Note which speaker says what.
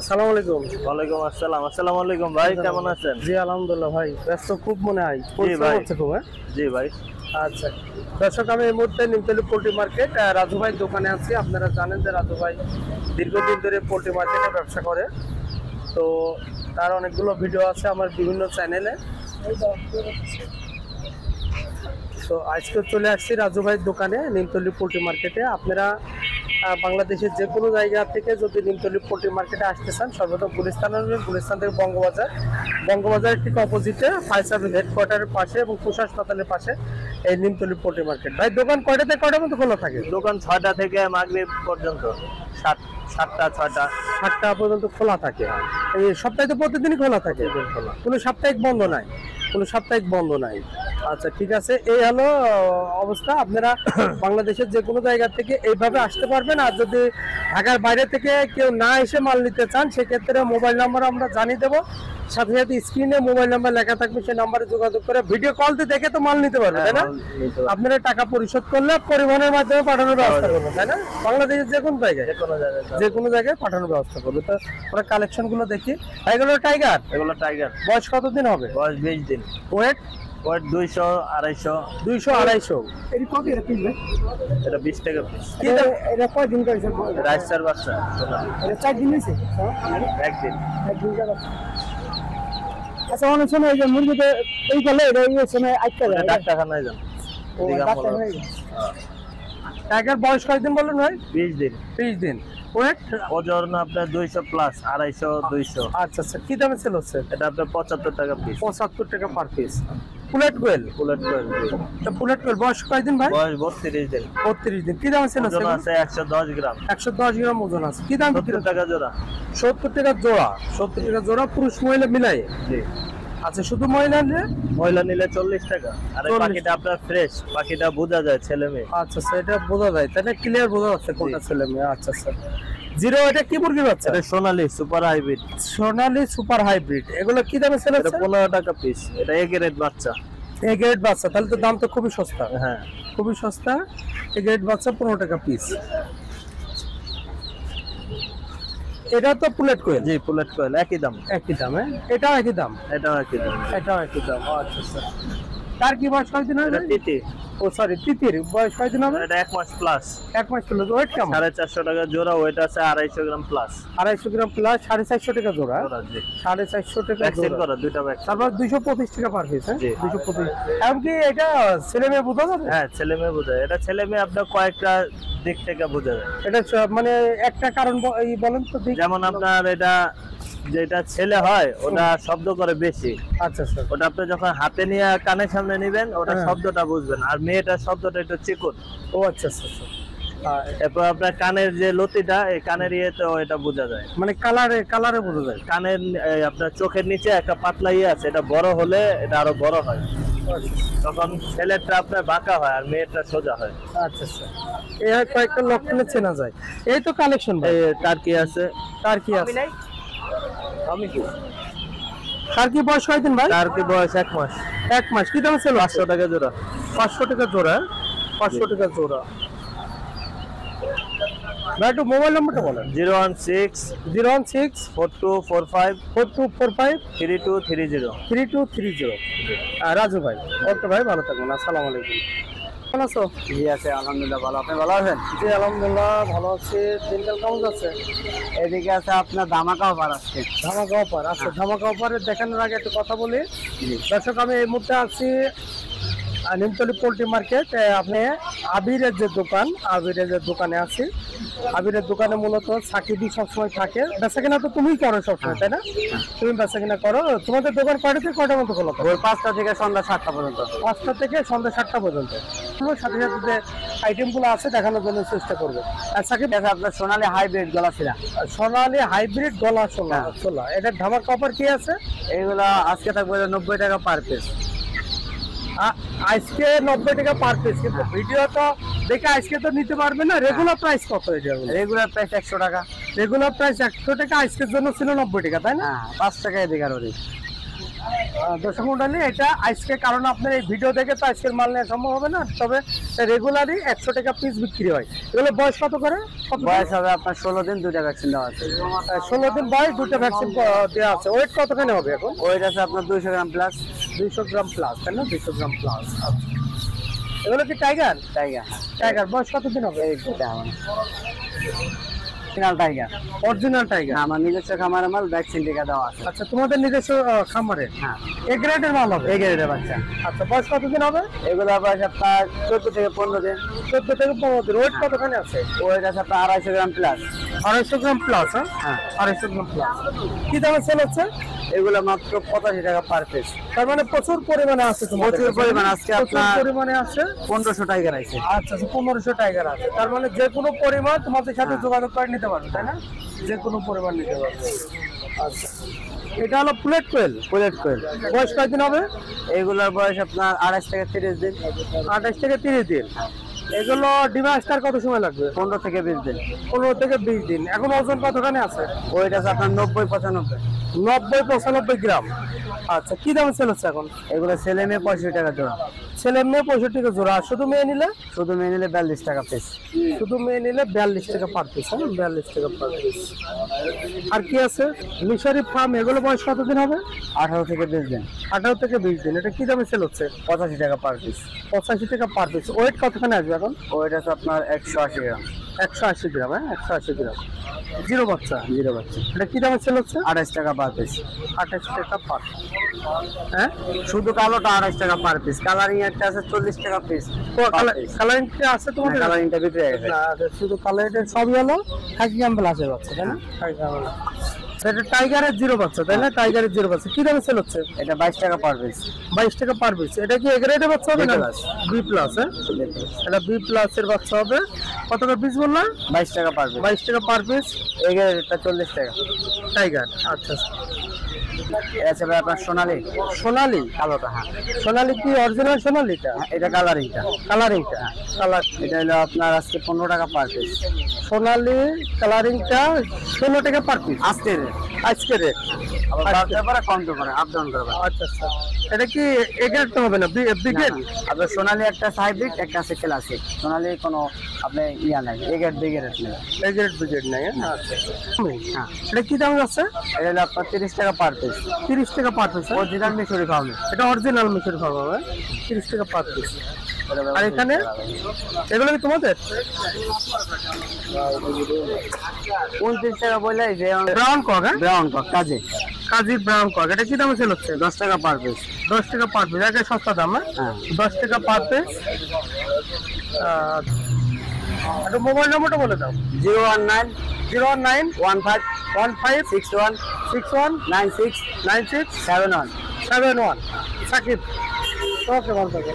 Speaker 1: আসসালামু আলাইকুম।
Speaker 2: ওয়ালাইকুম আসসালাম। আসসালামু আলাইকুম ভাই, কেমন আছেন?
Speaker 1: জি আলহামদুলিল্লাহ ভাই, ব্যস্ত খুব মনে হয়।
Speaker 2: জি ভাই।
Speaker 1: খুব
Speaker 2: জি ভাই।
Speaker 1: আচ্ছা দর্শক, আমি এই মুহূর্তে নিমতলী পোল্ট্রি মার্কেট রাজু ভাই দোকানে আছি। আপনারা জানেন যে রাজু ভাই দীর্ঘদিন ধরে পোল্ট্রি মার্কেটে ব্যবসা করে। তো তার অনেকগুলো ভিডিও আছে আমার বিভিন্ন চ্যানেলে। তো আজকে চলে আসছি রাজু ভাইয়ের দোকানে নিমতলী পোল্ট্রি মার্কেটে। আপনারা বাংলাদেশের যে কোনো জায়গা থেকে যদি নিমতলী পোল্ট্রি মার্কেটে আসতে চান, সর্বপ্রথম গুলিস্তান আসবেন। গুলিস্তান থেকে বঙ্গবাজার ঠিক অপোজিটে ফায়ার সার্ভিস হেডকোয়ার্টারের পাশে এবং কুশা হাসপাতালের পাশে এই নিমতলী পোল্ট্রি মার্কেট। ভাই দোকান কয়টা থেকে কয়টার মধ্যে খোলা থাকে?
Speaker 2: দোকান 6টা থেকে মাগরিব পর্যন্ত, 7টা 6টা
Speaker 1: 7টা পর্যন্ত খোলা থাকে। এই সপ্তাহে তো প্রতিদিনই খোলা থাকে, কোনো সাপ্তাহিক বন্ধ নাই, কোনো সাপ্তাহিক বন্ধ নাই। আচ্ছা ঠিক আছে, এই হলো অবস্থা। আপনারা বাংলাদেশের যে কোনো জায়গা থেকে এইভাবে আসতে পারবেন। আর যদি ঢাকার বাইরে থেকে কেউ না এসে মাল নিতে চান, সেক্ষেত্রে মোবাইল নাম্বার আমরা জানিয়ে দেবো। সাথে সাথে স্ক্রিনে মোবাইল নাম্বার লেখা থাকবে, সেই নাম্বারে যোগাযোগ করে ভিডিও কল দিয়ে দেখে তো মাল নিতে পারবেন, তাই না? আপনারা টাকা পরিশোধ করলে পরিবহনের মাধ্যমে পাঠানোর ব্যবস্থা করবেন, তাই না? বাংলাদেশের যে কোনো জায়গায় পাঠানোর ব্যবস্থা করবে। তো আমরা কালেকশন গুলো দেখি। এগুলো টাইগার, বয়স কতদিন হবে?
Speaker 2: বয়স 20 দিন।
Speaker 1: ওয়েট
Speaker 2: 200 250
Speaker 1: 200 250।
Speaker 3: এটি কত এটা পিস ভাই?
Speaker 2: এটা 20 টাকা পিস।
Speaker 3: এটা কয় দিন করেছে?
Speaker 2: রাইসার বাচ্চা
Speaker 3: এটা 4 দিন হয়েছে।
Speaker 2: একদিন।
Speaker 3: আচ্ছা, অনেক সময় এই যে মুরগিতে এই করলে এটা এই সময় আটকা যায়।
Speaker 2: ডাক্তারখানায় যান।
Speaker 1: টাইগার বয়স কয়দিন বলেন ভাই?
Speaker 2: 20 দিন।
Speaker 1: 20 দিন। ওয়েট
Speaker 2: ওজন আপনার 200 প্লাস, 250 200।
Speaker 1: আচ্ছা আচ্ছা, কি দামে সেল হচ্ছে?
Speaker 2: এটা আপনার 75 টাকা পিস।
Speaker 1: 75 টাকা পার পিস। পুলেট কোয়েল,
Speaker 2: বুলেট কোয়েল।
Speaker 1: পুলেট কোয়েল বয়স কয়দিন ভাই?
Speaker 2: বয়স 32 দিন।
Speaker 1: 32 দিন। কি দামে সেল হচ্ছে?
Speaker 2: ওজন আছে 110 গ্রাম।
Speaker 1: 110 গ্রাম ওজন আছে। কি দাম?
Speaker 2: 70 টাকা জোড়া।
Speaker 1: 70 টাকা জোড়া। 70 টাকা জোড়া, পুরুষ মহিলা মিলাই?
Speaker 2: জি।
Speaker 1: আচ্ছা, শুধু মহিলা নিলে?
Speaker 2: মহিলা নিলে 40 টাকা। আর এই পাখিটা আপনার ফ্রেশ, পাখিটা বোঝা যায় ছেলে মেয়ে।
Speaker 1: আচ্ছা আচ্ছা, এটা বোঝা যায়, তাই না? ক্লিয়ার বোঝা যাচ্ছে কোনটা ছেলে মেয়ে। আচ্ছা আচ্ছা। জিরো, এটা কি মুরগির বাচ্চা?
Speaker 2: এটা সোনালী সুপার হাইব্রিড।
Speaker 1: সোনালী সুপার হাইব্রিড। এগুলো কি দামে সেল
Speaker 2: এটা
Speaker 1: হচ্ছে?
Speaker 2: 15 টাকা পিস। এটা এ গ্রেড বাচ্চা।
Speaker 1: এ গ্রেড বাচ্চা, তাহলে তো দাম তো খুবই সস্তা।
Speaker 2: হ্যাঁ,
Speaker 1: খুবই সস্তা। এ গ্রেড বাচ্চা 15 টাকা পিস। এটা তো পুলেট কোয়েল?
Speaker 2: জি, পুলেট কোয়েল একই দাম।
Speaker 1: একই দাম। এটাও একই দাম?
Speaker 2: এটাও একই দাম।
Speaker 1: এটাও একই দাম। আচ্ছা আচ্ছা। তার কি বয়স কয়দিন হবে?
Speaker 2: এটা তিতি।
Speaker 1: ও সরি, তিতির বয়স কয়দিন হবে?
Speaker 2: এটা 1 মাস প্লাস।
Speaker 1: 1 মাস চলে। ওয়েট কেমন?
Speaker 2: 450 টাকা জোড়া। ওয়েট আছে 250 গ্রাম প্লাস।
Speaker 1: 250 গ্রাম প্লাস, 450 টাকা জোড়া।
Speaker 2: জি।
Speaker 1: 450 টাকা
Speaker 2: ভ্যাকসিন
Speaker 1: জোড়া।
Speaker 2: করা, দুইটা ভ্যাকসিন।
Speaker 1: তারপর 225 টাকা পার পিস। হ্যাঁ,
Speaker 2: জি।
Speaker 1: 225। এমনকি এটা ছেলে মেয়ে বোঝা যাবে?
Speaker 2: হ্যাঁ, ছেলে মেয়ে বোঝা যায়। এটা ছেলে মেয়ে আপনার কয়েকটা দিক থেকে বোঝা যায়।
Speaker 1: এটা মানে একটা কারণ বলেন তো দিক।
Speaker 2: যেমন আপনার এটা যেটা ছেলে হয় ওটা শব্দ করে বেশি।
Speaker 1: আচ্ছা স্যার।
Speaker 2: ওটা আপনি যখন হাতে নিয়ে কানের সামনে নিবেন, ওটা
Speaker 1: হ্যাঁ।
Speaker 2: শব্দটা বুঝবেন। আর মেয়েটার শব্দটা একটু চিকন।
Speaker 1: ও আচ্ছা আচ্ছা আচ্ছা।
Speaker 2: এরপর আপনার কানের যে লতিটা, এই কানের ইয়েতে এটা বোঝা যায়।
Speaker 1: মানে কালারে বোঝা যায়।
Speaker 2: কানের আপনার চোখের নিচে একটা পাতলা ইয়ে আছে, এটা বড় হলে এটা আরো বড় হয়। তখন ছেলেটা আপনার বাঁকা হয় আর মেয়েটা সোজা হয়।
Speaker 1: আচ্ছা আচ্ছা, এই কয়েকটা লক্ষণে চেনা যায়। এই তো কালেকশন ভাই।
Speaker 2: তার কি আছে?
Speaker 1: তার কি আছে? তার কি বয়স কয়দিন ভাই?
Speaker 2: তার কি বয়স 1 মাস।
Speaker 1: 1 মাস। কি দাম ছিল?
Speaker 2: 500 টাকা জোড়া।
Speaker 1: 500 টাকা জোড়া। 500 টাকা জোড়া। ভাই একটু মোবাইল নাম্বারটা বলেন।
Speaker 2: 016
Speaker 1: 016
Speaker 2: 4245
Speaker 1: 4245
Speaker 2: 3230।
Speaker 1: 3230। রাজু ভাই। ওকে ভাই, ভালো থাকবেন। আসসালামু আলাইকুম। কেমন আছো?
Speaker 3: জি আছে, আলহামদুলিল্লাহ ভালো। আপনি ভালো আছেন?
Speaker 1: জি আলহামদুলিল্লাহ ভালো আছি। দিনকাল কেমন যাচ্ছে?
Speaker 3: এদিকে আছে আপনার ধামাকা অফার আসছে।
Speaker 1: ধামাকা অফার। আচ্ছা, ধামাকা অফারে দেখানোর আগে একটু কথা বলি। দর্শক, আমি এই মুহূর্তে আছি নিমতলী পোল্ট্রি মার্কেট। আপনি আবিরের যে দোকান, আবিরের যে দোকানে আছি। আবিরের দোকানে মূলত সাকিবই সবসময় থাকে। বেচা কিনা তো তুমিই করো সবসময়, তাই না? তুমি বেচা কিনা করো। তোমাদের দোকান কয়টা থেকে কয়টার মতো খোলা থাকে?
Speaker 3: ভোর 5টা থেকে সন্ধ্যা 7টা পর্যন্ত।
Speaker 1: 5টা থেকে সন্ধ্যা 7টা পর্যন্ত। সাথে সাথে যে আইটেমগুলো আছে দেখানোর জন্য চেষ্টা করবে। আর সাকিব,
Speaker 3: আছে আপনার সোনালী হাইব্রিড গলা ছিলা।
Speaker 1: সোনালী হাইব্রিড গলা ছোলা, এটার ধামাকা অফার কি আছে?
Speaker 3: এইগুলো আজকে থাকবে 90 টাকা পার পিস।
Speaker 1: আজকে 90 টাকা পার পিস। কিন্তু ভিডিও তো দেখে আজকে তো নিতে পারবে না। রেগুলার প্রাইস কত এটা?
Speaker 3: রেগুলার প্রাইস 100 টাকা।
Speaker 1: রেগুলার প্রাইস 100 টাকা, আজকের জন্য ছিল 90 টাকা, তাই না?
Speaker 3: 5 টাকা এদিকে আর ওদিক।
Speaker 1: দর্শক মন্ডলী, এটা আজকে কারণ আপনার এই ভিডিও দেখে তো আজকের মাল নেওয়া সম্ভব হবে না, তবে রেগুলারই 100 টাকা পিস বিক্রি হয়। এগুলো বয়স কত করে?
Speaker 3: বয়স হবে আপনার 16 দিন, 2টা ভ্যাকসিন দেওয়া আছে।
Speaker 1: 16 দিন বয়স, 2টা ভ্যাকসিন দেওয়া আছে। ওয়েট কতখানি হবে এখন?
Speaker 3: ওয়েট আছে আপনার 200 গ্রাম প্লাস।
Speaker 1: 200 গ্রাম প্লাস, তাই না? 200 গ্রাম প্লাস। আচ্ছা, এগুলো কি টাইগার?
Speaker 3: টাইগার।
Speaker 1: টাইগার বয়স কতদিন হবে?
Speaker 3: এইটা আমার অরিজিনাল টাইগার।
Speaker 1: Original tiger.
Speaker 3: আমার নিজস্ব খামারের মাল, ভ্যাকসিন টিকা দেওয়া আছে।
Speaker 1: আচ্ছা, তোমাদের নিজস্ব খামারে?
Speaker 3: হ্যাঁ।
Speaker 1: এ গ্রেডের মাল হবে?
Speaker 3: এই গ্রেডের বাচ্চা।
Speaker 1: আচ্ছা, বয়স কতদিন হবে?
Speaker 3: এগুলো বয়স আপনার 14 থেকে 15 দিন।
Speaker 1: 14 থেকে 15 দিন। ওয়েট কতখানি আছে?
Speaker 3: ওয়েট আছে আপনার 250 গ্রাম প্লাস।
Speaker 1: 250 গ্রাম প্লাস।
Speaker 3: হ্যাঁ।
Speaker 1: 250 গ্রাম প্লাস। কি দামে সেল হচ্ছে?
Speaker 3: এগুলো মাত্র 85 টাকা পার পিস।
Speaker 1: তার মানে প্রচুর পরিমাণে আছে তোমাদের
Speaker 3: প্রচুর
Speaker 1: কাছে?
Speaker 3: পরিমাণ আজকে
Speaker 1: প্রচুর
Speaker 3: আপনার
Speaker 1: পরিমাণে আছে।
Speaker 3: 1500 টাইগার আছে।
Speaker 1: আচ্ছা, 1500 টাইগার আছে। তার মানে যে কোনো পরিমাণ তোমাদের সাথে যোগাযোগ করে নিতে পারবে, তাই না? যে কোনো পরিমাণ নিতে পারবে। আচ্ছা, এটা হলো প্লেট কোয়েল।
Speaker 3: বুলেট কোয়েল।
Speaker 1: বয়স কয়দিন হবে?
Speaker 3: এগুলোর বয়স আপনার 28 থেকে 30 দিন।
Speaker 1: 28 থেকে 30 দিন। এগুলো ডিমে আসতে আর কত সময় লাগবে?
Speaker 3: 15 থেকে 20 দিন।
Speaker 1: 15 থেকে 20 দিন। এখন ওজন কতখানি আছে?
Speaker 3: ওয়েট আছে আপনার 90-95।
Speaker 1: 90-95 গ্রাম। আচ্ছা, কি দামে সেল হচ্ছে এখন?
Speaker 3: এগুলো ছেলে মেয়ে 65 টাকা জোড়া।
Speaker 1: ছেলে মেয়ে 65 টাকা জোড়া। আর শুধু মেয়ে নিলে?
Speaker 3: শুধু মেয়ে নিলে 42 টাকা পিস।
Speaker 1: শুধু মেয়ে নিলে 42 টাকা পার পিস। 42 টাকা পার পিস। আর কি আছে? মিশরি ফার্ম, এগুলো বয়স কতদিন হবে?
Speaker 3: 18 থেকে 20 দিন।
Speaker 1: 18 থেকে 20 দিন। এটা কি দামে সেল হচ্ছে?
Speaker 3: 85 টাকা পার পিস।
Speaker 1: 85 টাকা পার পিস। ওয়েট কতখানি আসবে এখন?
Speaker 3: ওয়েট আছে আপনার 180 গ্রাম।
Speaker 1: 180 গ্রাম। হ্যাঁ, 180 গ্রাম। জিরো বাচ্চা।
Speaker 3: জিরো বাচ্চা।
Speaker 1: এটা কি দামে সেল হচ্ছে?
Speaker 3: 28 টাকা পার পিস।
Speaker 1: 28 টাকা পার। হ্যাঁ,
Speaker 3: শুধু কালোটা 28 টাকা পার পিস। কালারিং একটা আছে 40 টাকা পিস।
Speaker 1: কালারিং কি আছে তোমাদের?
Speaker 3: কালারিংটা বিক্রি হয়ে গেছে।
Speaker 1: না, শুধু কালারের সবই হলো খাকি ক্যাম্পেল আছে বাচ্চা, তাই না? খাকি ক্যাম্পেল। এটা টাইগারের জিরো বাচ্চা, তাই না? টাইগারের জিরো বাচ্চা। কি দামে সেল হচ্ছে?
Speaker 3: এটা 22 টাকা পার পিস।
Speaker 1: 22 টাকা পার পিস। এটা কি এগ্রেডের বাচ্চা হবে না?
Speaker 3: B plus।
Speaker 1: B plus. হ্যাঁ, এটা বি প্লাস এর বাচ্চা হবে। কত করে পিস বললাম?
Speaker 3: 22 টাকা পার পিস।
Speaker 1: 22 টাকা পার পিস।
Speaker 3: এগের এটা 40 টাকা।
Speaker 1: টাইগার। আচ্ছা,
Speaker 3: এটা আছে ভাই আপনার সোনালী।
Speaker 1: সোনালী।
Speaker 3: কালোটা। হ্যাঁ।
Speaker 1: সোনালী কি অরিজিনাল সোনালীটা?
Speaker 3: এটা কালারিংটা।
Speaker 1: কালারিংটা। কালার।
Speaker 3: এটা হলো আপনার আজকে 15 টাকা পার পিস।
Speaker 1: সোনালী কালারিংটা 16 টাকা পার পিস।
Speaker 3: আজকে রেট।
Speaker 1: আজকে রেট।
Speaker 3: আবার বাড়তে পারে কমতে পারে, আপ ডাউন করবে।
Speaker 1: আচ্ছা, আচ্ছা। এটা কি এগ্রেড তো হবে না? ব্রিগেড?
Speaker 3: আপনার সোনালী একটা হাইব্রিড, একটা আছে ক্লাসিক। সোনালী কোনো আপনি ইয়া নাই, এগের দিকে রেট নেই।
Speaker 1: এগ্রেড ব্রিগেড নাই। হ্যাঁ, আচ্ছা।
Speaker 3: হ্যাঁ।
Speaker 1: এটা কি দাম আছে?
Speaker 3: এটা হলো আপনার 30 টাকা পার পিস।
Speaker 1: 30 টাকা পার পিস।
Speaker 3: অরিজিনাল মিশরি ফার্মে।
Speaker 1: এটা অরিজিনাল মিশর ফার্ম হবে। 30 টাকা পার পিস। আর এখানে এগুলো কি তোমাদের?
Speaker 3: 29 টাকা বলে যে
Speaker 1: ব্রাউন কক। হ্যাঁ,
Speaker 3: ব্রাউন কক কাজে।
Speaker 1: কাজী ব্রাউন কক। এটা কি দামে সেল হচ্ছে?
Speaker 3: 10 টাকা পার পিস।
Speaker 1: 10 টাকা পার পিস। এটা সস্তা দাম। হ্যাঁ,
Speaker 3: হ্যাঁ।
Speaker 1: 10 টাকা পার পিস। একটা মোবাইল নম্বরটা বলে দাও।
Speaker 3: 019
Speaker 1: 019
Speaker 3: 15
Speaker 1: 15
Speaker 3: 61
Speaker 1: 61
Speaker 3: 96
Speaker 1: 96
Speaker 3: 71।
Speaker 1: 71। সাকিব। ওকে, ভালো থাকো।